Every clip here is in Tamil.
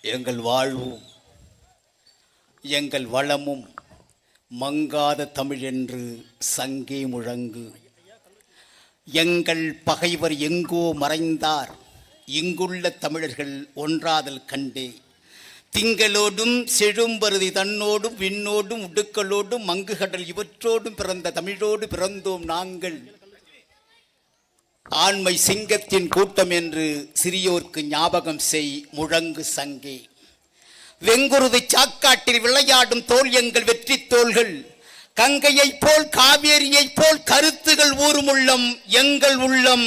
எங்கள் வாழ்வும் எங்கள் வளமும் மங்காத தமிழ் என்று சங்கே முழங்கு. எங்கள் பகைவர் எங்கோ மறைந்தார், இங்குள்ள தமிழர்கள் ஒன்றாதல் கண்டே. திங்களோடும் செழும்பருதி தன்னோடும் விண்ணோடும் உடுக்களோடும் மங்குகடல் இவற்றோடும் பிறந்த தமிழோடு பிறந்தோம் நாங்கள். ஆண்மை சிங்கத்தின் கூட்டம் என்று சிறியோர்க்கு ஞாபகம் செய் முழங்கு சங்கே. வெங்குருதி சாக்காட்டில் விளையாடும் தோல் எங்கள் வெற்றி தோள்கள். கங்கையை போல் காவேரியை போல் கருத்துகள் ஊறும் உள்ளம் எங்கள் உள்ளம்.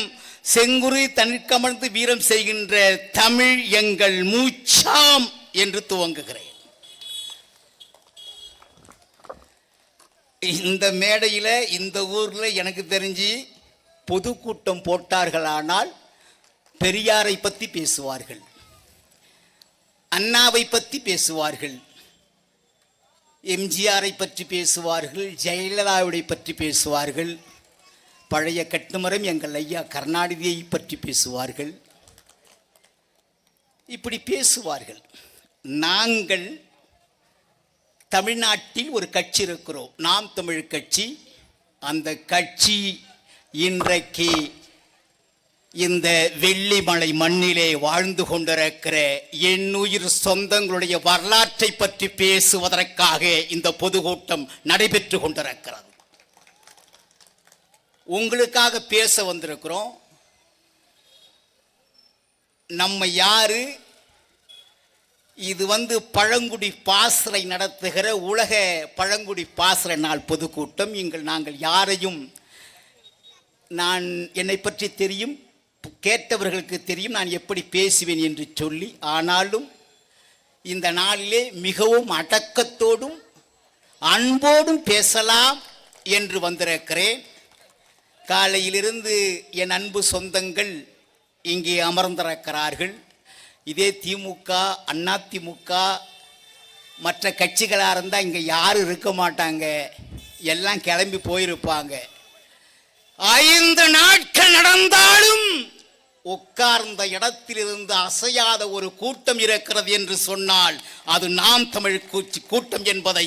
செங்குரு தனிற்கமர்ந்து வீரம் செய்கின்ற தமிழ் எங்கள் மூச்சாம் என்று துவங்குகிறேன். இந்த மேடையில் இந்த ஊரில் எனக்கு தெரிஞ்சு பொதுக்கூட்டம் போட்டார்களானால் பெரியாரை பற்றி பேசுவார்கள், அண்ணாவை பற்றி பேசுவார்கள், எம்ஜிஆரை பற்றி பேசுவார்கள், ஜெயலலிதாவை பற்றி பேசுவார்கள், பழைய கட்டுமரம் எங்கள் ஐயா கருணாநிதியை பற்றி பேசுவார்கள். இப்படி பேசுவார்கள். நாங்கள் தமிழ்நாட்டில் ஒரு கட்சி இருக்கிறோம், நாம் தமிழ் கட்சி. அந்த கட்சி இன்றைக்கு இந்த வெள்ளிமலை மண்ணிலே வாழ்ந்து கொண்டிருக்கிற என்னுயிர் சொந்தங்களுடைய வரலாற்றை பற்றி பேசுவதற்காக இந்த பொதுக்கூட்டம் நடைபெற்று கொண்டிருக்கிறது. உங்களுக்காக பேச வந்திருக்கிறோம். நம்ம யாரு? இது பழங்குடி பாசறை நடத்துகிற உலக பழங்குடி பாசறை நாள் பொதுக்கூட்டம். நாங்கள் யாரையும், என்னை பற்றி தெரியும், கேட்டவர்களுக்கு தெரியும் நான் எப்படி பேசுவேன் என்று சொல்லி. ஆனாலும் இந்த நாளிலே மிகவும் அடக்கத்தோடும் அன்போடும் பேசலாம் என்று வந்திருக்கிறேன். காலையிலிருந்து என் அன்பு சொந்தங்கள் இங்கே அமர்ந்திருக்கிறார்கள். இதே திமுக, அதிமுக, மற்ற கட்சிகளாக இருந்தால் இங்கே யாரும் இருக்க மாட்டாங்க, எல்லாம் கிளம்பி போயிருப்பாங்க. 5 நாட்கள் நடந்தாலும் உட்கார்ந்த இடத்திலிருந்து அசையாத ஒரு கூட்டம் இருக்கிறது என்று சொன்னால் அது நாம் தமிழ் கூட்டம் என்பதை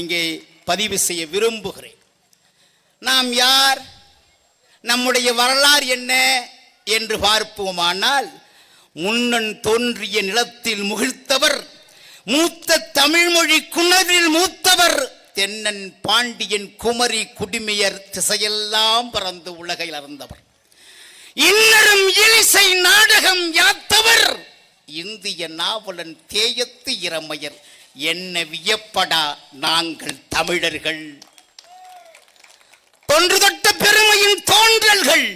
இங்கே பதிவு செய்ய விரும்புகிறேன். நாம் யார், நம்முடைய வரலாறு என்ன என்று பார்ப்போமானால், முன்னன் தோன்றிய நிலத்தில் முகிழ்த்தவர், மூத்த தமிழ்மொழி குணரில் மூத்தவர், தென்னன் பாண்டியன் குமரி குடிமையர் திசையெல்லாம் பறந்து உலகில் அறிந்தவர், இன்னரும் இலிசை நாடகம் யாத்தவர், இந்திய நாவலன் தேயத்து இளமையர், என்ன வியப்படா நாங்கள் தமிழர்கள். தொன்று தொட்ட பெருமையின் தோன்றல்கள்,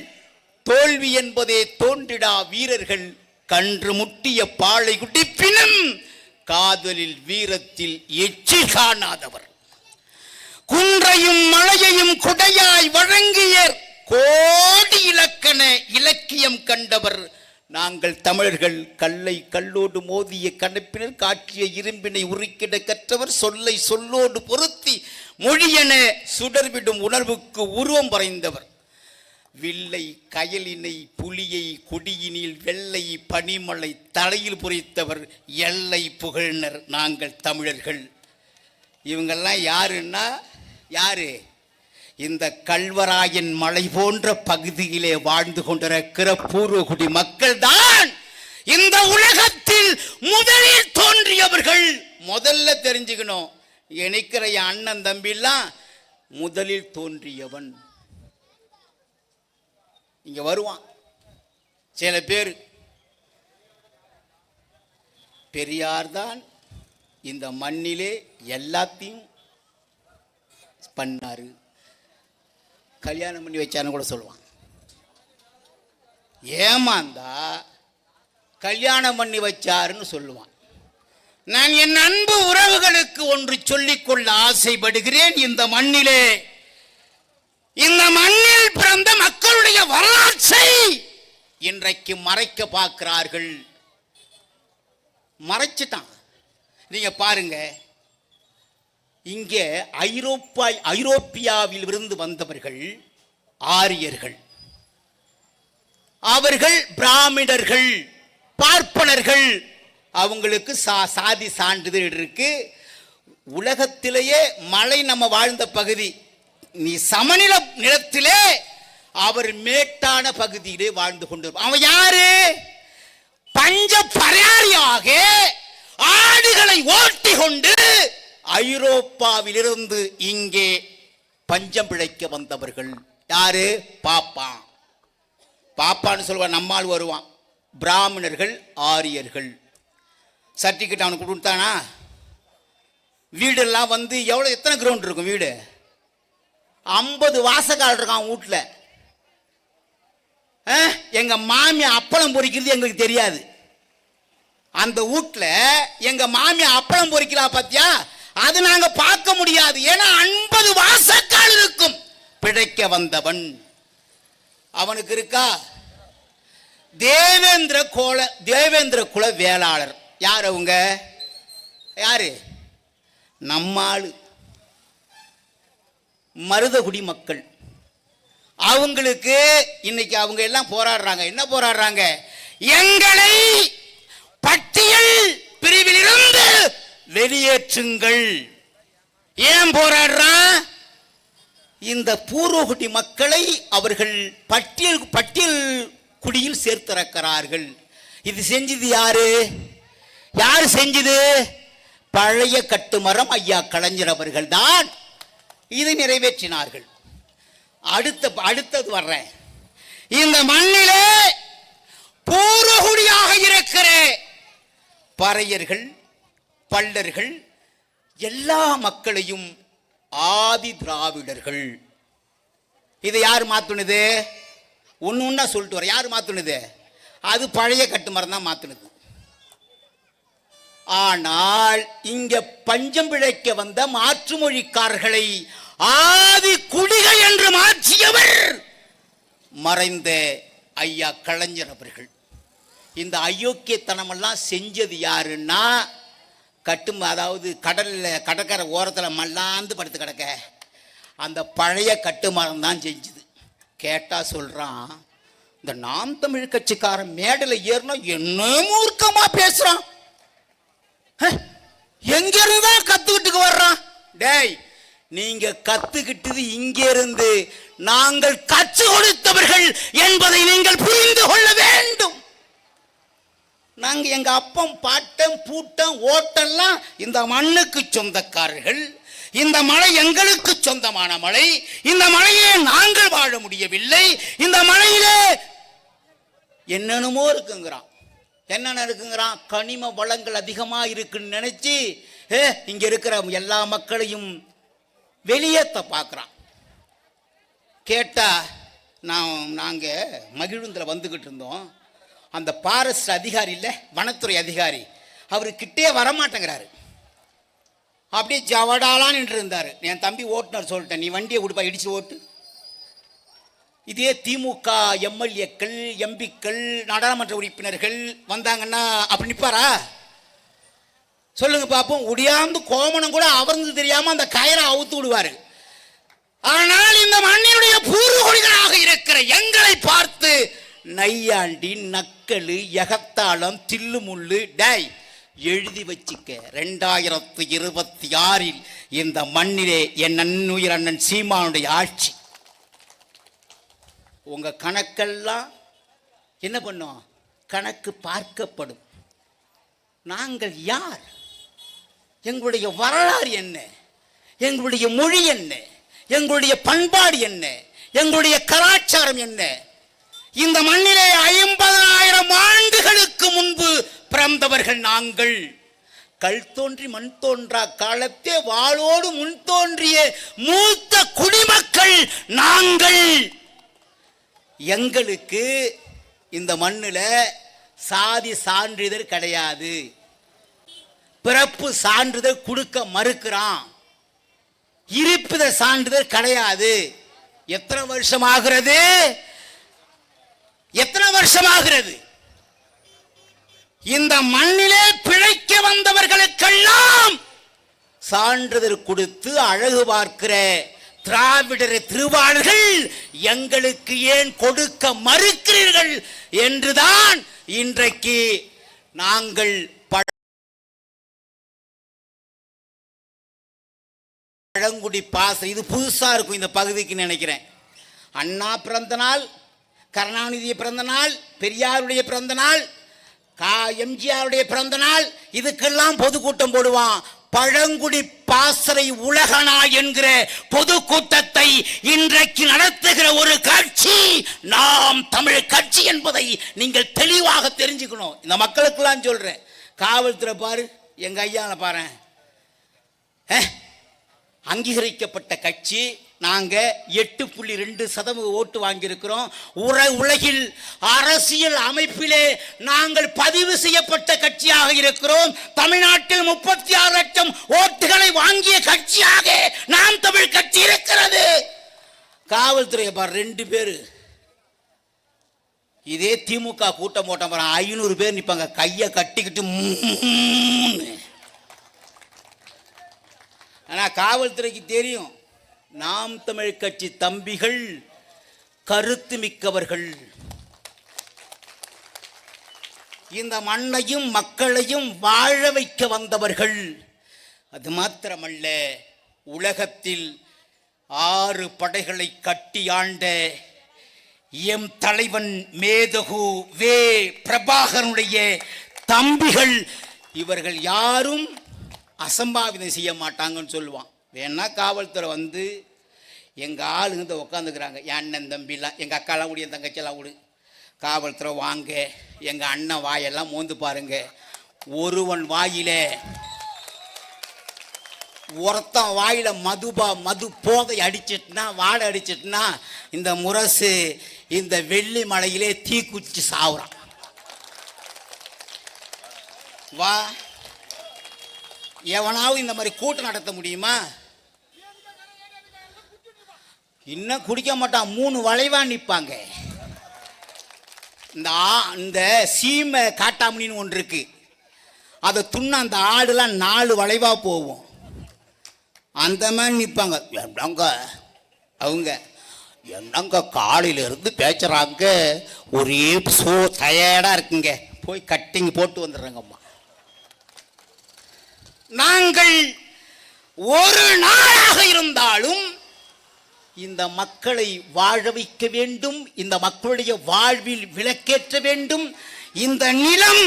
தோல்வி என்பதே தோன்றிடா வீரர்கள், கன்று முட்டிய பாலை குடிப்பினும் காதலில் வீரத்தில் எச்சி காணாதவர், குன்றையும் மலையையும் குடையாய் வழங்கிய கோடி இலக்கண இலக்கியம் கண்டவர் நாங்கள் தமிழர்கள். கல்லை கல்லோடு மோதிய கணப்பினர் காற்றிய இரும்பினை உருக்கிட கற்றவர், சொல்லை சொல்லோடு பொருத்தி மொழியென சுடர்விடும் உணர்வுக்கு உருவம் வரைந்தவர், வில்லை கயலினை புலியை கொடியினில் வெள்ளை பனிமலை தலையில் புரித்தவர், எல்லை புகழ்னர் நாங்கள் தமிழர்கள். இவங்கெல்லாம் யாருன்னா யாரு? இந்த கல்வராயன் மலை போன்ற பகுதியிலே வாழ்ந்து கொண்டிருக்கிற பூர்வகுடி மக்கள் தான் இந்த உலகத்தில் முதலில் தோன்றியவர்கள். முதல்ல தெரிஞ்சுக்கணும், நினைக்கிற அண்ணன் தம்பிலாம் முதலில் தோன்றியவன். இங்க வருவான் சில பேர், பெரியார் தான் இந்த மண்ணிலே எல்லாத்தையும் பண்ணாரு, கல்யாணம் பண்ணி வச்சாருன்னு கூட சொல்லுவான். ஏமாந்தா கல்யாணம் பண்ணி வச்சாருன்னு சொல்லுவான். நான் என் அன்பு உறவுகளுக்கு ஒன்று சொல்லிக்கொள்ள ஆசைப்படுகிறேன். இந்த மண்ணிலே, இந்த மண்ணில் பிறந்த மக்களுடைய வரலாற்றை இன்றைக்கு மறைக்க பார்க்கிறார்கள். மறைச்சிட்டான். நீங்க பாருங்க, இங்கே ஐரோப்பியாவில் இருந்து வந்தவர்கள் ஆரியர்கள், அவர்கள் பிராமணர்கள், பார்ப்பனர்கள், அவங்களுக்கு சாதி சான்றிதழ் இருக்கு. உலகத்திலேயே மலை நம்ம வாழ்ந்த பகுதி, நீ சமநில நிலத்திலே அவர் மேட்டான பகுதியிலே வாழ்ந்து கொண்டு. அவன் யாரு? பஞ்ச பரியாரியாக ஆடுகளை ஓட்டி கொண்டு ஐரோப்பாவிலிருந்து இங்கே பஞ்சம் பிழைக்க வந்தவர்கள். யாரு? பாப்பான். பாப்பான்னு சொல்லுவான், நம்மால் வருவான். பிராமணர்கள், ஆரியர்கள். சர்டிஃபிகேட் அவனுக்கு கொடுத்தானா? வீடெல்லாம் வந்து எவ்வளோ, எத்தனை கிரவுண்ட் இருக்கும் வீடு? 50 வாசக்கால் இருக்கான் வீட்டில். எங்க மாமி அப்பளம் பொறிக்கிறது எங்களுக்கு தெரியாது. அந்த வீட்டில் எங்க மாமி அப்பளம் பொறிக்கலாம் பாத்தியா, அது நாங்க பார்க்க முடியாது. ஏன்னா 50 வாசக்கால் இருக்கும். பிழைக்க வந்தவன் அவனுக்கு இருக்கா? தேவேந்திர குல வேளாளர். யார் அவங்க? யாரு? நம்மாளு மருதகுடி மக்கள். அவங்களுக்கு இன்னைக்கு அவங்க எல்லாம் போராடுறாங்க. என்ன போராடுறாங்க? எங்களை பட்டியல் பிரிவில் இருந்து வெளியேற்றுங்கள். ஏன் போராடுறான்? இந்த பூர்வகுடி மக்களை அவர்கள் பட்டியல் குடியில் சேர்த்திருக்கிறார்கள். இது செஞ்சது யாரு? யாரு செஞ்சது? பழைய கட்டுமரம் ஐயா கலைஞர் அவர்கள் தான் இதை நிறைவேற்றினார்கள். அடுத்தது வர்றேன். இந்த மண்ணிலே பூர்வகுடியாக இருக்கிற பறையர்கள், பல்லர்கள், எல்லா மக்களையும் ஆதி திராவிடர்கள். இதை யார் மாத்துனது? ஒன்னா சொல்லிட்டு வர. யார் மாத்துனது? அது பழைய கட்டுமரம் தான் மாத்துனது. ஆனால் இங்க பஞ்சம் பிழைக்க வந்த மாற்றுமொழிக்காரர்களை ஆதி குடிகள் என்று மாற்றியவர் மறைந்த ஐயா கலைஞர் அவர்கள். இந்த அயோக்கியத்தனம் எல்லாம் செஞ்சது யாருன்னா, அதாவது கடற்கரை ஓரத்தில் மல்லாந்து படுத்து கிடக்க அந்த பழைய கட்டுமரம் தான் செஞ்சது. கேட்டா சொல்றான், இந்த நாம் தமிழ் கட்சிக்காரன் மேடையில் ஏறினா என்ன மூர்க்கமா பேசுறான், எங்க இருந்து கத்துக்கிட்டு வர்றான். டேய், நீங்க கத்துக்கிட்டது இங்கே இருந்து நாங்கள் கற்றுக் கொடுத்தவர்கள் என்பதை நீங்கள் புரிந்து கொள்ள வேண்டும். நாங்க எங்க அப்பம் பாட்டம் பூட்டம் ஓட்டெல்லாம் இந்த மண்ணுக்கு சொந்தக்காரர்கள். இந்த மலை எங்களுக்கு சொந்தமான மலை. இந்த மலையே நாங்கள் வாழ முடியவில்லை. இந்த மலையிலே என்னென்னமோ இருக்குங்கிறான். என்னென்ன இருக்குங்கிறான்? கனிம வளங்கள் அதிகமா இருக்குன்னு நினைச்சு இங்க இருக்கிற எல்லா மக்களையும் வெளியேற்ற பார்க்குறான். கேட்டா நாங்க மகிழுந்தில் வந்துகிட்டு இருந்தோம். அந்த பாரஸ்ட் அதிகாரி இல்லை, வனத்துறை அதிகாரி, அவரு கிட்டே வரமாட்டேங்கிறாரு. அப்படியே ஜவடாலான்னு நின்று இருந்தாரு. என் தம்பி ஓட்டுனர் சொல்லிட்டேன், நீ வண்டியை கொடுப்பா, இடிச்சு ஓட்டு. இதே திமுக எம்எல்ஏக்கள், எம்பிக்கள், நாடாளுமன்ற உறுப்பினர்கள் வந்தாங்கன்னா அப்படி நிற்பாரா? சொல்லுங்க பாப்போம். உடையாந்து கோமணம் கூட அவருக்கு தெரியாம அந்த கயிறை அவுத்து விடுவாரு. ஆனால் இந்த மண்ணினுடைய பூர்வகுடிகளாக இருக்கிற எங்களை பார்த்து நையாண்டி, நக்கலு, எகத்தாளம், தில்லு முள்ளு. டேய், எழுதி வச்சுக்க, 2026 இந்த மண்ணிலே என் அண்ணுயிர் அண்ணன் சீமானுடைய ஆட்சி. உங்க கணக்கெல்லாம் என்ன பண்ணும்? கணக்கு பார்க்கப்படும். நாங்கள் யார்? எங்களுடைய வரலாறு என்ன? எங்களுடைய மொழி என்ன? எங்களுடைய பண்பாடு என்ன? எங்களுடைய கலாச்சாரம் என்ன? இந்த மண்ணிலே 50,000 ஆண்டுகளுக்கு முன்பு பிறந்தவர்கள் நாங்கள். கல் தோன்றி மண் தோன்றா காலத்தே வாளோடு முன் தோன்றிய மூத்த குடிமக்கள் நாங்கள். எங்களுக்கு இந்த மண்ணில் சாதி சான்றிதழ் கிடையாது. பிறப்பு சான்றிதழ் கொடுக்க மறுக்கிறான். இருப்பிட சான்றிதழ் கிடையாது. எத்தனை வருஷம் ஆகிறது? இந்த மண்ணிலே பிழைக்க வந்தவர்களுக்கெல்லாம் சான்றிதழ் கொடுத்து அழகு பார்க்கிற திராவிடர் திருவாளர்கள் எங்களுக்கு ஏன் கொடுக்க மறுக்கிறீர்கள் என்றுதான் இன்றைக்கு நாங்கள் பழங்குடி பாசறை இது புதுசாக இருக்கும் இந்த பகுதிக்கு நினைக்கிறேன். அண்ணா பிறந்த நாள், கருணாநிதி பிறந்த நாள், பெரியாருடைய பிறந்த நாள், எம்ஜிஆருடைய பிறந்த நாள், இதுக்கெல்லாம் பொதுக்கூட்டம் போடுவான். பழங்குடி பாசறை உலகனா என்கிற பொதுக்கூட்டத்தை இன்றைக்கு நடத்துகிற ஒரு கட்சி நாம் தமிழ் கட்சி என்பதை நீங்கள் தெளிவாக தெரிஞ்சுக்கணும். இந்த மக்களுக்கெல்லாம் சொல்றேன். காவல்துறை பாரு, எங்க ஐயாவை பாரு, அங்கீகரிக்கப்பட்ட கட்சி. நாங்க 8.2% ஓட்டு வாங்கியிருக்கிறோம். உலகில் அரசியல் அமைப்பிலே நாங்கள் பதிவு செய்யப்பட்ட கட்சியாக இருக்கிறோம். தமிழ்நாட்டில் 36 லட்சம் ஓட்டுகளை வாங்கிய கட்சியாக நாம் தமிழ் கட்சி இருக்கிறது. காவல்துறையை பாரு, 2 பேரு. இதே திமுக கூட்டம் போட்ட 500 பேர் நிற்பாங்க, கையை கட்டிக்கிட்டு. ஆனா காவல்துறைக்கு தெரியும் நாம் தமிழ் கட்சி தம்பிகள் கருத்து மிக்கவர்கள், இந்த மண்ணையும் மக்களையும் வாழ வைக்க வந்தவர்கள். அது மாத்திரமல்ல, உலகத்தில் 6 படைகளை கட்டி ஆண்ட எம் தலைவன் மேதகு வே பிரபாகரனுடைய தம்பிகள். இவர்கள் யாரும் அசம்பாவிதம் செய்ய மாட்டாங்கன்னு சொல்லுவான். வேணா காவல்துறை வந்து எங்கள் ஆளுங்க உட்காந்துக்கிறாங்க, என் அண்ணன் தம்பிலாம், எங்கள் அக்காலாம் கூட, என் தங்கச்சியெல்லாம் கூட. காவல்துறை வாங்க, எங்கள் அண்ணன் வாயெல்லாம் மோந்து பாருங்க. ஒருவன் வாயில, ஒருத்தன் வாயில மது போதை அடிச்சிட்டுனா, வாடை அடிச்சிட்டுனா, இந்த முரசு இந்த வெள்ளி மலையிலே தீக்குச்சி சாவுறான். வா, எவனாவது இந்த மாதிரி கூட்டம் நடத்த முடியுமா? இன்னும் குடிக்க மாட்டான், 3 வளைவா நிற்பாங்க. இந்த சீமை காட்டாமணின்னு ஒன்று இருக்கு, அதை துண்ண அந்த ஆடுலாம் 4 வளைவா போவோம். அந்த மாதிரி நிற்பாங்க. என்னங்க அவங்க, என்னங்க காலையிலிருந்து பேசுறாங்க, ஒரே சோ டயர்டா இருக்குங்க, போய் கட்டிங் போட்டு வந்துடுறாங்கம்மா. நாங்கள் ஒரு நாளாக இருந்தாலும் இந்த மக்களை வாழ வைக்க வேண்டும், இந்த மக்களுடைய வாழ்வில் விளக்கேற்ற வேண்டும். இந்த நிலம்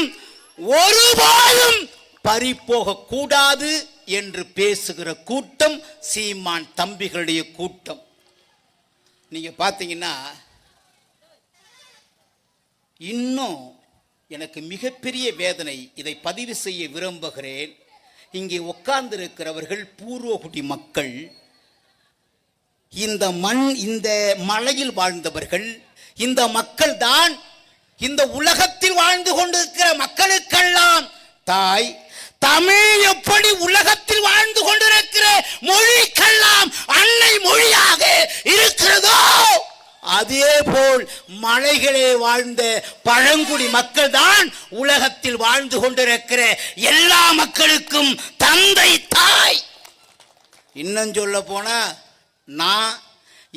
ஒருபோதும் பறிபோக கூடாது என்று பேசுகிற கூட்டம் சீமான் தம்பிகளுடைய கூட்டம். நீங்க பார்த்தீங்கன்னா, இன்னும் எனக்கு மிகப்பெரிய வேதனை, இதை பதிவு செய்ய விரும்புகிறேன். இங்கே உட்கார்ந்திருக்கிறவர்கள் பூர்வகுடி மக்கள், இந்த மண், இந்த மலையில் வாழ்ந்தவர்கள். இந்த மக்கள் தான் இந்த உலகத்தில் வாழ்ந்து கொண்டிருக்கிற மக்களுக்கெல்லாம் தாய். தமிழ் எப்படி உலகத்தில் வாழ்ந்து கொண்டிருக்கிற மொழிக்கெல்லாம் அன்னை மொழியாக இருக்கிறதோ, அதே போல் மலைகளே வாழ்ந்த பழங்குடி மக்கள் தான் உலகத்தில் வாழ்ந்து கொண்டிருக்கிற எல்லா மக்களுக்கும் தந்தை தாய். இன்னும் சொல்ல போனா, நான்,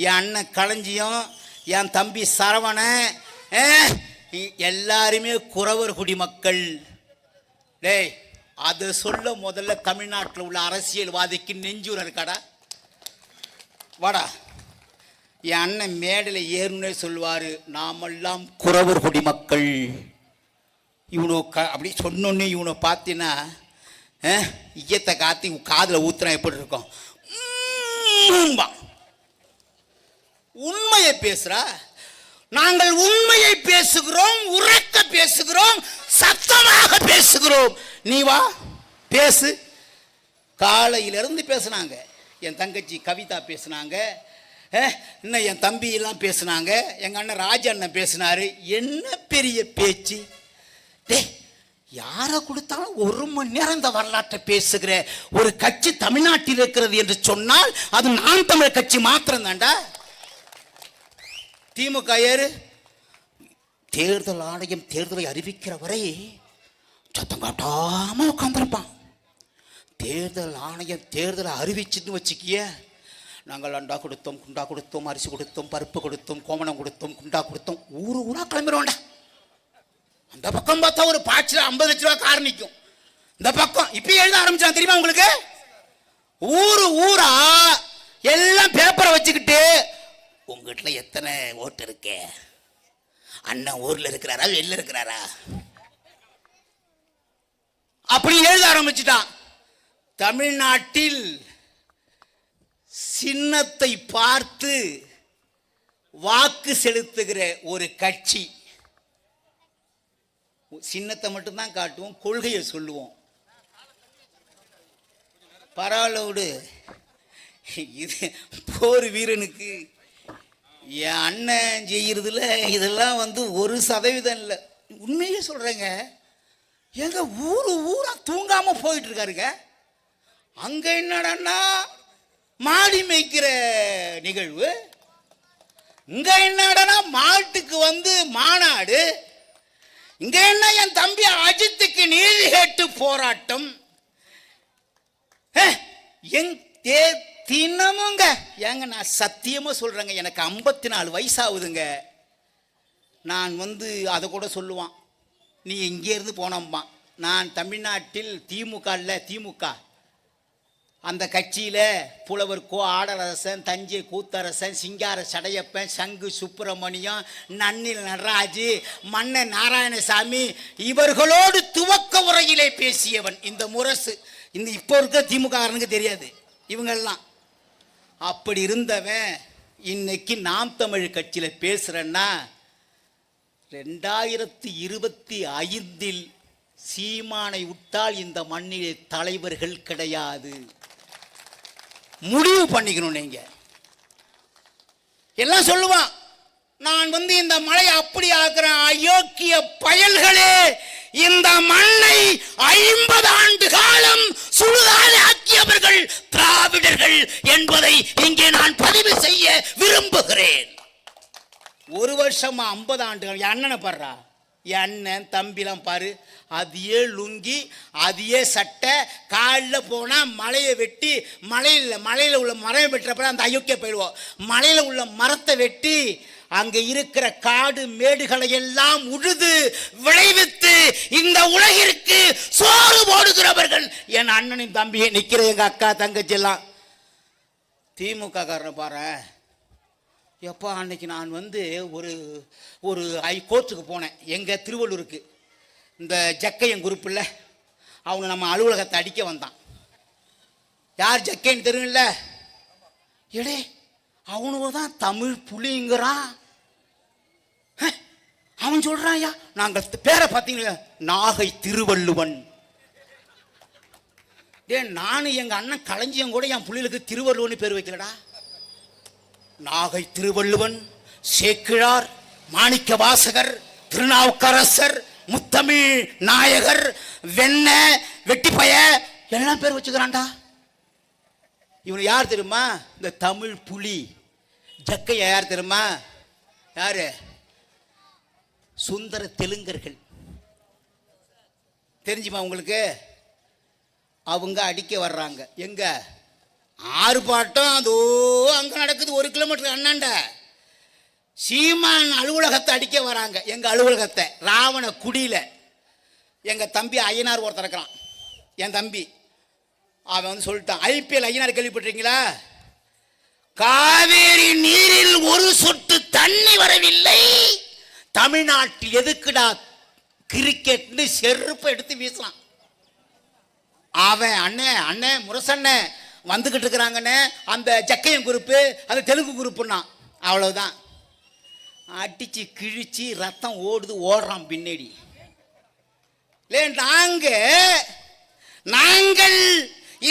என் அண்ணன் களஞ்சியம், என் தம்பி சரவண, எல்லாருமே குறவர் குடி மக்கள். டேய், அது சொல்ல முதல்ல தமிழ்நாட்டில் உள்ள அரசியல்வாதிக்கு நெஞ்சூர் இருக்காடா. வாடா, என் அண்ணன் மேடையில் ஏறுனே சொல்வாரு, நாமெல்லாம் குறவர் குடி மக்கள். இவனோ அப்படி சொன்னோன்னே இவனை பார்த்தீங்கன்னா, ஈயத்தை காத்தி காதில் ஊத்துனா எப்படி இருக்கும்? உண்மையை பேசுறா. நாங்கள் உண்மையை பேசுகிறோம், உரக்க பேசுகிறோம், சத்தமாக பேசுகிறோம். நீ வா பேசு. காலையிலிருந்து பேசுனாங்க, என் தங்கச்சி கவிதா பேசுனாங்க, இன்னும் என் தம்பி எல்லாம் பேசுனாங்க, எங்க அண்ணன் ராஜ அண்ணன் பேசினாரு. என்ன பெரிய பேச்சு! டே, யாரை கொடுத்தாலும் 1 மணி நேரம் இந்த வரலாற்றை பேசுகிற ஒரு கட்சி தமிழ்நாட்டில் இருக்கிறது என்று சொன்னால் அது நாம் தமிழர் கட்சி மாத்திரம் தான்டா. திமுக ஏறு, தேர்தல் ஆணையம் தேர்தலை அறிவிக்கிற வரை சத்தம் காட்டாம உட்காந்துருப்பான். தேர்தல் ஆணையம் தேர்தலை அறிவிச்சுன்னு வச்சுக்கிய, நாங்கள் அண்டா கொடுத்தோம், குண்டா கொடுத்தோம், அரிசி கொடுத்தோம், பருப்பு கொடுத்தோம், கோமணம் கொடுத்தோம், குண்டா கொடுத்தோம், ஊரா கிளம்பிடுவோம்டா. அந்த பக்கம் பார்த்தா ஒரு பாய்ச்சல 50 லட்ச ரூபா கார் நிற்கும். இந்த பக்கம் இப்ப எழுத ஆரம்பிச்சான் தெரியுமா உங்களுக்கு? ஊரா எல்லாம் பேப்பரை வச்சுக்கிட்டு உங்ககிட்ட எத்தனை ஓட்டு இருக்கு, அண்ணன் ஊர்ல இருக்கிறாரா வெளில இருக்கிறாரா அப்படி எழுத ஆரம்பிச்சுட்டான். தமிழ்நாட்டில் சின்னத்தை பார்த்து வாக்கு செலுத்துகிற ஒரு கட்சி. சின்னத்தை மட்டும்தான் காட்டுவோம், கொள்கையை சொல்லுவோம். பரவாயில்ல, இது போர் வீரனுக்கு என் அண்ணன் செய்யறதுல இதெல்லாம் ஒரு சதவீதம் இல்லை. உண்மையே சொல்றேங்க, எங்க ஊரா தூங்காம போயிட்டு இருக்காருங்க. அங்க என்னடா மாடி மேய்க்கிற நிகழ்வு, இங்க என்னடா மாட்டுக்கு மாநாடு, இங்க என்ன என் தம்பி அஜித்துக்கு நீதி கேட்டு போராட்டம். தினமுங்க ஏங்க, நான் சத்தியமா சொல்றேங்க, எனக்கு 54 வயசு ஆகுதுங்க. நான் அதை கூட சொல்லுவான், நீ இங்கே இருந்து போனோம்மா. நான் தமிழ்நாட்டில் திமுக அந்த கட்சியில் புலவர் கோ ஆடரசன், தஞ்சை கூத்தரசன், சிங்கார சடையப்பன், சங்கு சுப்பிரமணியம், நன்னில் நடராஜு, மன்ன நாராயணசாமி இவர்களோடு துவக்க உரையிலே பேசியவன் இந்த முரசு. இந்த இப்போ இருக்க திமுக தெரியாது இவங்கெல்லாம். அப்படி இருந்தவன் இன்னைக்கு நாம் தமிழ் கட்சியில் பேசுறேன்னா 2025 சீமானை விட்டால் இந்த மண்ணிலே தலைவர்கள் கிடையாது. முடிவு பண்ணிக்கணும். நீங்க எல்லாம் சொல்லுவான், நான் இந்த மழை அப்படி ஆக்குறேன். அயோக்கிய பயல்களே, இந்த மண்ணை 50 ஆண்டு காலம் சுடுகாடு ஆக்கியவர்கள் திராவிடர்கள் என்பதை இங்கே நான் பதிவு செய்ய விரும்புகிறேன். ஒரு வருஷமா 50 ஆண்டுகள். என் அண்ணனை பாடுறா, என் அண்ணன் தம்பிலாம் பாரு, அதையே லுங்கி அதையே சட்டை, காலில் போனால் மலையை வெட்டி, மலையில் உள்ள மரம் வெட்டுறப்ப அந்த அயோக்கிய போயிடுவோம். மலையில் உள்ள மரத்தை வெட்டி அங்கே இருக்கிற காடு மேடுகளை எல்லாம் உழுது விளைவித்து இந்த உலகிற்கு சோறு போடுகிறவர்கள் என் அண்ணனின் தம்பியை நிற்கிற எங்க அக்கா தங்கச்சி எல்லாம். திமுக காரனை பாரு, எப்போ அன்னைக்கு நான் ஒரு கோர்ட்டுக்கு போனேன், எங்கள் திருவள்ளூருக்கு. இந்த ஜக்கையன் குரூப் இல்லை, அவனை நம்ம அலுவலகத்தை அடிக்க வந்தான். யார் ஜக்கைன்னு தெரியும்ல, எடே அவனுக்கு தான் தமிழ் புலிங்கிறான். அவன் சொல்றான், ஐயா நாங்கள் பேரை பார்த்தீங்களா, நாகை திருவள்ளுவன். நானும் எங்க அண்ணன் களஞ்சியம் கூட என் புள்ளிகளுக்கு திருவள்ளுவன் பேர் வைக்கலடா. நாகை திருவள்ளுவன், சேக்கிழார், மாணிக்க வாசகர், திருநாவுக்கரசர், முத்தமிழ் நாயகர், வெண்ண வெட்டிப்பய எல்லாம் பேர் வச்சுக்கிறான்டா. இவன் யார் தெரியுமா, இந்த தமிழ் புலி. ஜக்கைய யார் தெரியுமா, யாரு, சுந்தர தெலுங்கர்கள். தெரிஞ்சுமா உங்களுக்கு? அவங்க அடிக்க வர்றாங்க. எங்க ஆர்ப்பாட்டம் அதோ அங்க நடக்குது, 1 கிலோமீட்டர் அண்ணாண்ட. சீமான் அலுவலகத்தை அடிக்க வராங்க, எங்க அலுவலகத்தை ராவண குடியில. எங்க தம்பி ஐயனார் ஒருத்தர் இருக்கிறான், என் தம்பி. அவன் சொல்லிட்டான், ஐபிஎல் ஐயனார் கேள்விப்பட்டிருக்கீங்களா, காவேரி நீரில் ஒரு சொட்டு தண்ணி வரவில்லை, தமிழ்நாட்டில் எதுக்குடா கிரிக்கெட்னு செருப்பை எடுத்து வீசலாம். அவன் அண்ணன் முரசண்ண வந்துகிட்டு இருக்கிறாங்கன்னு அந்த ஜக்கையன் குரூப்பு, அந்த தெலுங்கு குரூப்புன்னா அவ்வளவுதான். அடிச்சு கிழிச்சு ரத்தம் ஓடுறான் பின்னாடி. நாங்கள்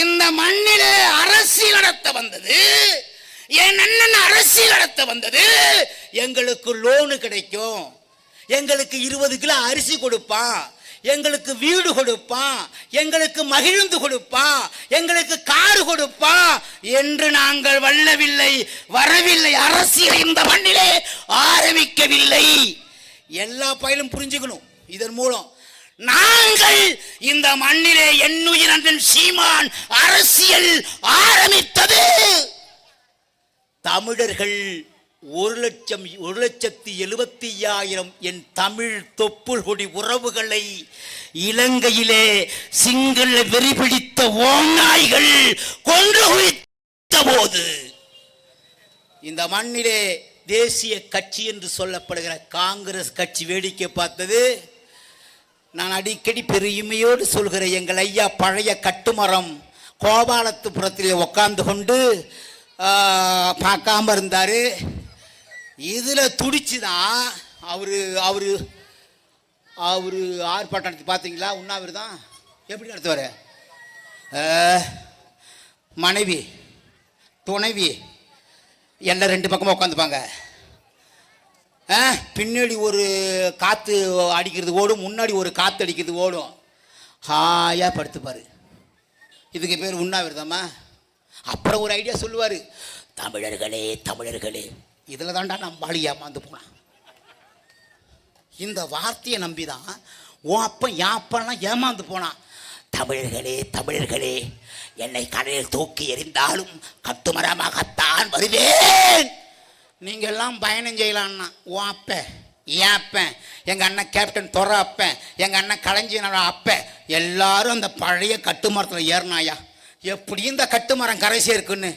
இந்த மண்ணிலே அரசியல் நடத்த வந்தது, என் அண்ணன் அரசியல் நடத்த வந்தது. எங்களுக்கு லோனு கிடைக்கும், எங்களுக்கு 20 கிலோ அரிசி கொடுப்பான், எங்களுக்கு வீடு கொடுப்பான், எங்களுக்கு மகிழ்ந்து கொடுப்பான், எங்களுக்கு காரு கொடுப்பான் என்று நாங்கள் வரவில்லை. அரசியல் இந்த மண்ணிலே ஆரம்பிக்கவில்லை. எல்லா பயிலும் புரிஞ்சுக்கணும். இதன் மூலம் நாங்கள் இந்த மண்ணிலே என்னுயிர் அண்ணன் சீமான் அரசியல் ஆரம்பித்தது. தமிழர்கள் 1,75,000 என் தமிழ் தொப்புள் கொடி உறவுகளை இலங்கையிலே சிங்கள வெறி பிடித்த ஓநாய்கள் கொன்று குவித்த போது இந்த மண்ணிலே தேசிய கட்சி என்று சொல்லப்படுகிற காங்கிரஸ் கட்சி வேடிக்கை பார்த்தது. நான் அடிக்கடி பெருமையோடு சொல்கிற எங்கள் ஐயா பழைய கட்டுமரம் கோபாலத்துப்புறத்திலே உட்கார்ந்து கொண்டு பார்க்காம இருந்தார். இதில் துடிச்சுதான் அவரு அவரு அவரு ஆர்ப்பாட்டம் நடத்தி பார்த்தீங்களா? உண்ணாவிரதம் தான் எப்படி நடத்துவார்? மனைவி துணைவி எல்லாம் ரெண்டு பக்கமாக உட்காந்துப்பாங்க. பின்னாடி ஒரு காற்று அடிக்கிறது ஓடும், முன்னாடி ஒரு காற்று அடிக்கிறது ஓடும். ஹாயாக படுத்துப்பார். இதுக்கு பேர் உண்ணாவிரதமா? அப்புறம் ஒரு ஐடியா சொல்லுவார், தமிழர்களே தமிழர்களே. இதில் தாண்டா நம்ம ஏமாந்து போனான். இந்த வார்த்தையை நம்பிதான் உன் அப்பன் என் அப்பெல்லாம் ஏமாந்து போனான். தமிழர்களே தமிழர்களே, என்னை கடலில் தூக்கி எறிந்தாலும் கட்டுமரமாகத்தான் வருவேன். நீங்கள் எல்லாம் பயணம் செய்யலான்னா உன் அப்பன் என் அப்பன், எங்கள் அண்ணன் கேப்டன் தொர அப்பன், எங்கள் அண்ணன் கலைஞனோட அப்பன் எல்லாரும் அந்த பழைய கட்டுமரத்தில் ஏறினாயா. எப்படி இந்த கட்டுமரம் கரை சேர்க்குன்னு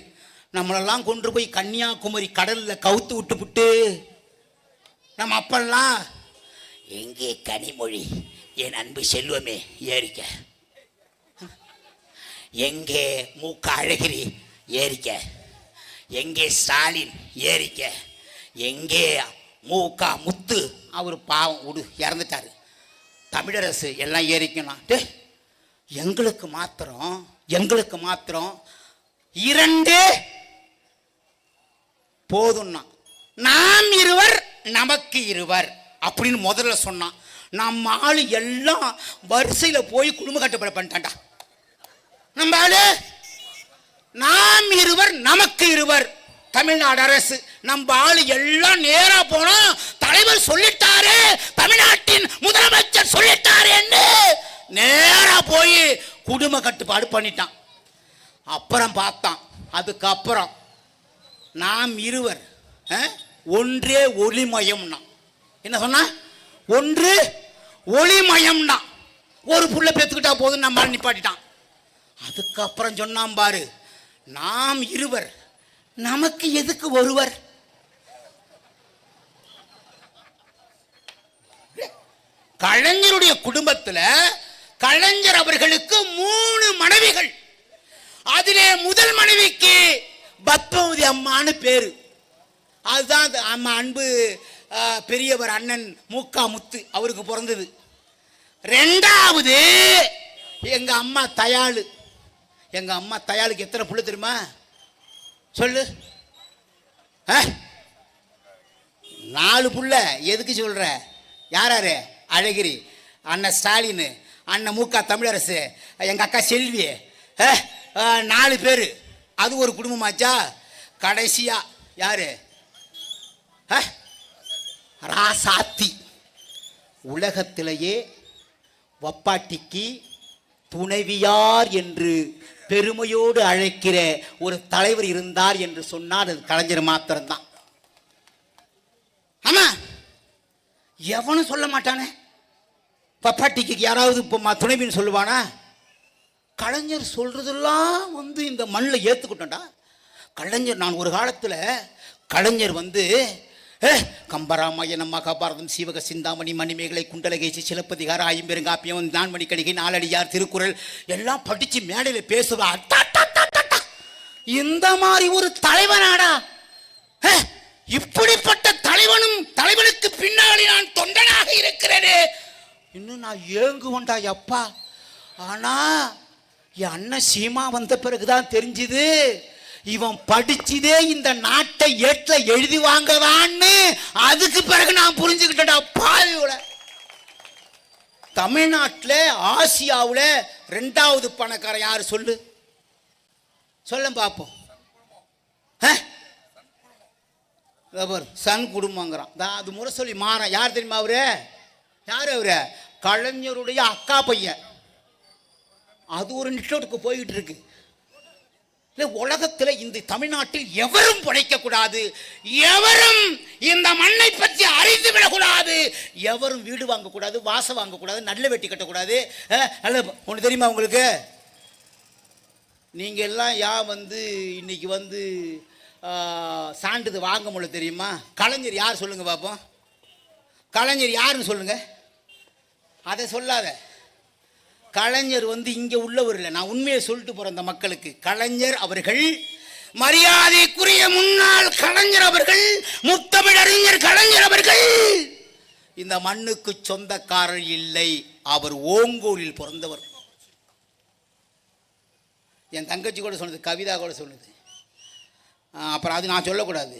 நம்மளெல்லாம் கொண்டு போய் கன்னியாகுமரி கடலில் கவுத்து விட்டுப்புட்டு நம்ம அப்பெல்லாம் எங்கே கனிமொழி என் அன்பு செல்வமே ஏறிக்க, எங்கே மூக்க அழகிரி ஏறிக்க, எங்கே ஸ்டாலின் ஏறிக்க, எங்கே மூக்கா முத்து அவர் பாவம் விடு இறந்துட்டார், தமிழரசு எல்லாம் ஏறிக்கணும். எங்களுக்கு மாத்திரம் 2 போதும்னா, நாம் இருவர் நமக்கு இருவர் அப்படின்னு முதல்ல சொன்னான். நம்ம ஆளு எல்லாம் வரிசையில் போய் குடும்ப கட்டுப்பாடு பண்ணிட்டான்டா. நம்ம ஆளு நாம் இருவர் நமக்கு இருவர், தமிழ்நாடு அரசு. நம்ம ஆளு எல்லாம் நேரா போனோம். தலைவர் சொல்லிட்டாரு, தமிழ்நாட்டின் முதலமைச்சர் சொல்லிட்டாருன்னு நேரா போய் குடும்ப கட்டுப்பாடு பண்ணிட்டான். அப்புறம் பார்த்தான், அதுக்கப்புறம் நாம் இருவர் ஒன்றே ஒளிமயம்னா என்ன சொன்னா, ஒன்று ஒளிமயம்னா ஒரு புள்ள பெத்துக்கிட்டா போதும் நம்ம நிப்பாட்டிட்டான். அதுக்கப்புறம் சொன்னான் பாரு, நாம் இருவர் நமக்கு எதுக்கு ஒருவர். கலைஞருடைய குடும்பத்தில் கலைஞர் அவர்களுக்கு 3 மனைவிகள். அதிலே முதல் மனைவிக்கு பத்மாவதி அம்மான்னு பேரு. அதுதான் அம்மா அன்பு பெரியவர் அண்ணன் மூக்கா முத்து அவருக்கு பிறந்தது. 2வது எங்க அம்மா தயாளு. எங்க அம்மா தயாளுக்கு எத்தனை புள்ள தெரியுமா? சொல்லு. 4 புள்ள. எதுக்கு சொல்ற? யாராரு? அழகிரி, அண்ணன் ஸ்டாலின், அண்ணன் மூக்கா தமிழரசு, எங்க அக்கா செல்வி, 4 பேர். அது ஒரு குடும்பமாச்சா? கடைசியா யாரு? ராசாத்தி. உலகத்திலேயே வப்பாட்டிக்கு துணைவியார் என்று பெருமையோடு அழைக்கிற ஒரு தலைவர் இருந்தார் என்று சொன்னால் அது கலைஞர் மாத்திரம்தான். ஆமா, எவனும் சொல்ல மாட்டானே. வப்பாட்டிக்கு யாராவது இப்போ துணைவின்னு சொல்லுவானா? கலைஞர் சொல்றதெல்லாம் இந்த மண்ணில் ஏற்றுக்கிட்டோம்டா. கலைஞர், நான் ஒரு காலத்தில் கலைஞர் கம்பராமாயணம், மகாபாரதம், சீவக சிந்தாமணி, மணிமேகலை, குண்டலகேசி, சிலப்பதிகார, ஐம்பெருங்காப்பியம், நான்மணி கணிகை, நாலடியார், திருக்குறள் எல்லாம் படிச்சு மேடையில் பேசுவா. இந்த மாதிரி ஒரு தலைவனாடா. இப்படிப்பட்ட தலைவனுக்கு பின்னாடி நான் தொண்டனாக இருக்கிறேனே, இன்னும் நான் ஏங்குவண்டா எப்பா. ஆனா என் அண்ணன் சீமா வந்த பிறகுதான் தெரிஞ்சுது, இவன் படிச்சதே இந்த நாட்டை ஏற்ற எழுதி வாங்கதான்னு. அதுக்கு பிறகு நான் புரிஞ்சுக்கிட்டேன்டா பாவியோட. தமிழ்நாட்டில் ஆசியாவில் 2வது பணக்காரன் யாரு சொல்லு? சொல்ல பார்ப்போம். சன் குடும்பங்கிறான். அது முறை சொல்லி மாற. யார் தெரியுமா அவரு? யாரு அவரு? கலைஞருடைய அக்கா பையன். அது ஒரு நிட்டோட்டுக்கு போய்கிட்டு இருக்கு. உலகத்தில் இந்த தமிழ்நாட்டில் எவரும் பிழைக்க கூடாது, எவரும் இந்த மண்ணை பற்றி அறிந்து விடக்கூடாது, எவரும் வீடு வாங்கக்கூடாது, வாசம் வாங்கக்கூடாது, நல்ல வெட்டி கட்டக்கூடாது. நல்ல ஒன்று தெரியுமா உங்களுக்கு? நீங்க எல்லாம் இன்னைக்கு சான்றிதழ் வாங்க முடியல தெரியுமா? கலைஞர் யார் சொல்லுங்க பாப்போம். கலைஞர் யாருன்னு சொல்லுங்க. அதை சொல்லாத. கலைஞர் இங்க உள்ளவர் இல்லை. நான் உண்மையை சொல்லிட்டு போறேன் இந்த மக்களுக்கு. கலைஞர் அவர்கள், மரியாதைக்குரிய முன்னாள் கலைஞர் அவர்கள், முத்தமிழறிஞர் கலைஞர் அவர்கள் இந்த மண்ணுக்கு சொந்தக்காரர் இல்லை. அவர் ஓங்கோலில் பிறந்தவர். என் தங்கச்சி கூட சொன்னது, கவிதா கூட சொன்னது. அப்புறம் அது நான் சொல்லக்கூடாது.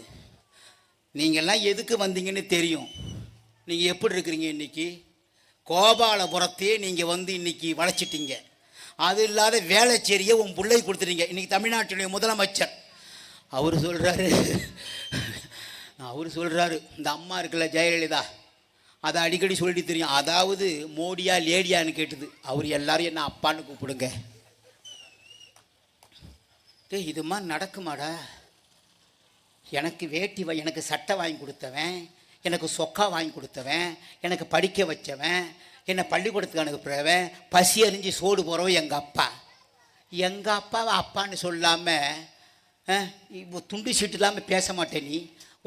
நீங்கள்லாம் எதுக்கு வந்தீங்கன்னு தெரியும். நீங்கள் எப்படி இருக்கிறீங்க? இன்னைக்கு கோபாலபுரத்தையே நீங்கள் இன்னைக்கு வளைச்சிட்டீங்க. அது இல்லாத வேளச்சேரியை உன் பிள்ளை கொடுத்துட்டீங்க. இன்றைக்கி தமிழ்நாட்டுடைய முதலமைச்சர் அவர் சொல்கிறாரு, இந்த அம்மா இருக்குல்ல ஜெயலலிதா, அதை அடிக்கடி சொல்லிட்டு தெரியும். அதாவது மோடியா லேடியான்னு கேட்டுது. அவர் எல்லாரும் என்ன அப்பான்னு கூப்பிடுங்க. இது மாதிரி நடக்குமாடா? எனக்கு வேட்டி எனக்கு சட்டை வாங்கி கொடுத்தவன், எனக்கு சொக்கா வாங்கி கொடுத்தவன், எனக்கு படிக்க வச்சவன், என்னை பள்ளிக்கூடத்துக்கு அனுப்புறவன், பசி அறிஞ்சு சோடு போகிறவன் எங்கள் அப்பா. எங்கள் அப்பாவை அப்பான்னு சொல்லாமல் இப்போ துண்டு சீட்டு இல்லாமல் பேச மாட்டேன். நீ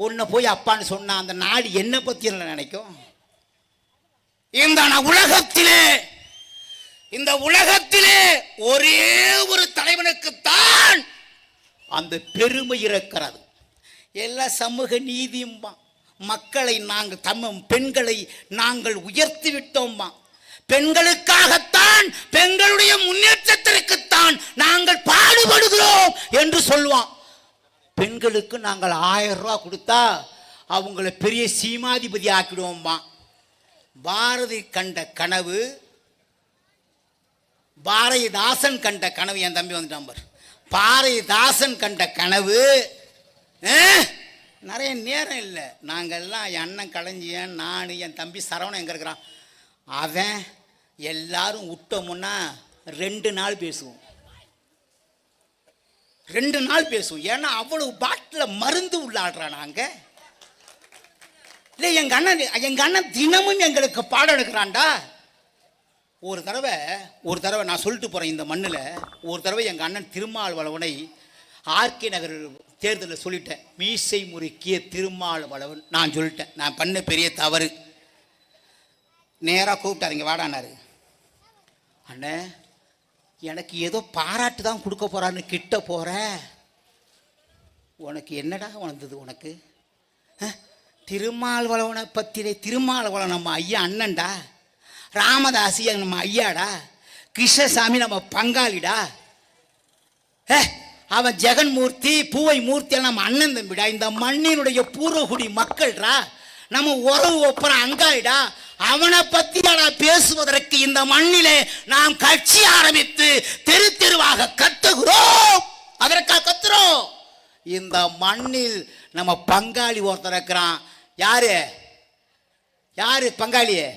உன்னை போய் அப்பான்னு சொன்னால் அந்த நாடு என்னை பற்றி என்ன நினைக்கும்? இந்த உலகத்திலே ஒரே ஒரு தலைவனுக்குத்தான் அந்த பெருமை இருக்கிறது. எல்லா சமூக நீதியும்பா. மக்களை நாங்கள் பெண்களை நாங்கள் உயர்த்தி விட்டோம்மா. பெண்களுக்காகத்தான், பெண்களுடைய முன்னேற்றத்திற்குத்தான் நாங்கள் பாடுபடுகிறோம் என்று சொல்லுவான். பெண்களுக்கு நாங்கள் 1000 ரூபா கொடுத்தா அவங்கள பெரிய சீமாதிபதி ஆக்கிடுவோம்மா. பாரதி கண்ட கனவு, பாரதிதாசன் கண்ட கனவு. என் தம்பி வந்துட்டான் பார். பாரதிதாசன் கண்ட கனவு நிறைய நேரம் இல்லை. நாங்கள்லாம் என் அண்ணன் களஞ்சியன், நான், என் தம்பி சரவணன் எங்கே இருக்கிறான், அவன் எல்லாரும் விட்டோம்னா 2 நாள் பேசுவோம். 2 நாள் பேசுவோம். ஏன்னா அவ்வளவு பாட்டில் மருந்து உள்ளாடுறான். நாங்கள் இல்லை, எங்கள் அண்ணன் தினமும் எங்களுக்கு பாடம் எடுக்கிறான்டா. ஒரு தடவை நான் சொல்லிட்டு போகிறேன் இந்த மண்ணில். ஒரு தடவை எங்கள் அண்ணன் திருமாவளவனை ஆர்கே நகர் தேர்தலில் சொல்லிட்டேன். மீசை முறுக்கிய திருமாவளவன் நான் சொல்லிட்டேன். நான் பண்ண பெரிய தவறு. நேராக கூப்பிட்டாருங்க, வாடானாரு. அண்ணே, எனக்கு ஏதோ பாராட்டு தான் கொடுக்க போகிறான்னு கிட்ட போகிற, உனக்கு என்னடா வந்தது? உனக்கு திருமாவளவனை பற்றியே. திருமாவளவன் நம்ம ஐயா அண்ணன்டா. ராமதாசி நம்ம ஐயாடா. கிருஷ்ணசாமி நம்ம பங்காளிடா. அவன் ஜெகன்மூர்த்தி, பூவை மூர்த்தி நம்ம அண்ணன் தம்பிடா. இந்த மண்ணினுடைய பூர்வகுடி மக்கள்டா. நம்ம உறவு ஒப்புற அங்காயிடா. அவனை பத்தி பேசுவதற்கு இந்த மண்ணிலே நாம் கட்சி ஆரம்பித்து தெரு தெருவாக கத்துகிறோம். அதற்காக கத்துறோம். இந்த மண்ணில் நம்ம பங்காளி ஒருத்தர் இருக்கிறான். யாரு பங்காளியே?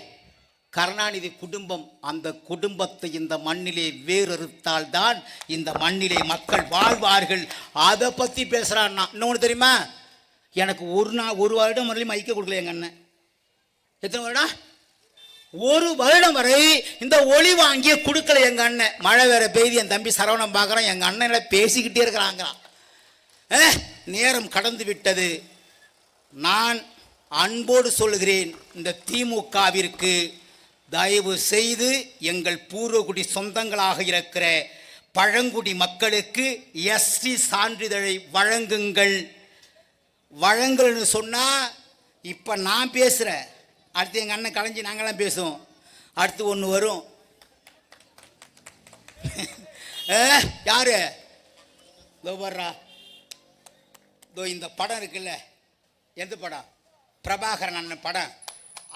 கருணாநிதி குடும்பம். அந்த குடும்பத்தை இந்த மண்ணிலே வேறறுத்தால் தான் இந்த மண்ணிலே மக்கள் வாழ்வார்கள். அதை பற்றி பேசுகிறான்னா. இன்னொன்று தெரியுமா? எனக்கு ஒரு வருடம் வரையிலும் ஐக்கிய கொடுக்கல எங்கள் அண்ணன். எத்தனை வருடம்? 1 வருடம் வரை இந்த ஒளி வாங்கிய கொடுக்கல எங்கள் அண்ணன். மழை வேற பெய்து என் தம்பி சரவணம் பார்க்குறான். எங்கள் அண்ணனை பேசிக்கிட்டே இருக்கிறாங்கிறான். நேரம் கடந்து விட்டது. நான் அன்போடு சொல்லுகிறேன், இந்த திமுகவிற்கு தயவு செய்து எங்கள் பூர்வகுடி சொந்தங்களாக இருக்கிற பழங்குடி மக்களுக்கு எஸ்டி சான்றிதழை வழங்குங்கள். வழங்கல்னு சொன்னால் இப்போ நான் பேசுகிறேன், அடுத்து எங்கள் அண்ணன் கலைஞ்சி நாங்களாம் பேசுவோம். அடுத்து ஒன்று வரும். யாரு வர்றா? இந்த படம் இருக்குல்ல, எந்த படம்? பிரபாகரன் அண்ணன் படம்.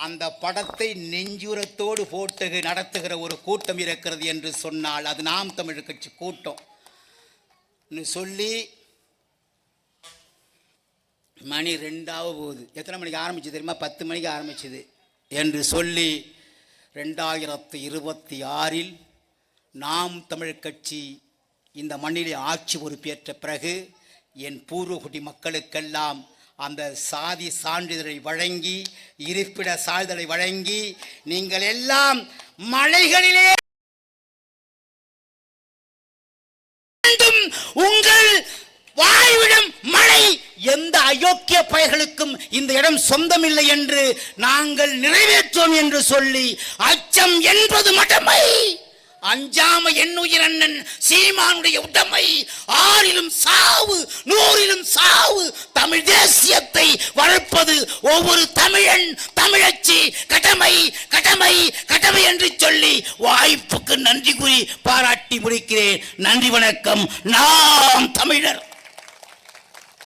அந்த படத்தை நெஞ்சுரத்தோடு போட்டு நடத்துகிற ஒரு கூட்டம் இருக்கிறது என்று சொன்னால் அது நாம் தமிழர் கட்சி கூட்டம் சொல்லி மணி 2 போகுது. எத்தனை மணிக்கு ஆரம்பிச்சது தெரியுமா? 10 மணிக்கு ஆரம்பிச்சது என்று சொல்லி 2026 நாம் தமிழ் கட்சி இந்த மண்ணிலே ஆட்சி பொறுப்பேற்ற பிறகு என் பூர்வகுடி மக்களுக்கெல்லாம் அந்த சாதி சான்றிதழை வழங்கி, இருப்பிட சான்றிதழை வழங்கி, நீங்கள் எல்லாம் மலைகளிலே உங்கள் வாழ்விடம் மழை, எந்த அயோக்கிய பயர்களுக்கும் இந்த இடம் சொந்தமில்லை என்று நாங்கள் நிறைவேற்றோம் என்று சொல்லி, அச்சம் என்பது மடமை, அஞ்சாம என்னுயிர் அண்ணன் சீமானுடைய உடமை, ஆறிலும் சாவு நூறிலும் சாவு, தமிழ் தேசியத்தை வளர்ப்பது ஒவ்வொரு தமிழன் தமிழச்சி கடமை கடமை கடமை என்று சொல்லி வாய்ப்புக்கு நன்றி கூறி பாராட்டி முடிக்கிறேன். நன்றி, வணக்கம். நாம் தமிழர்.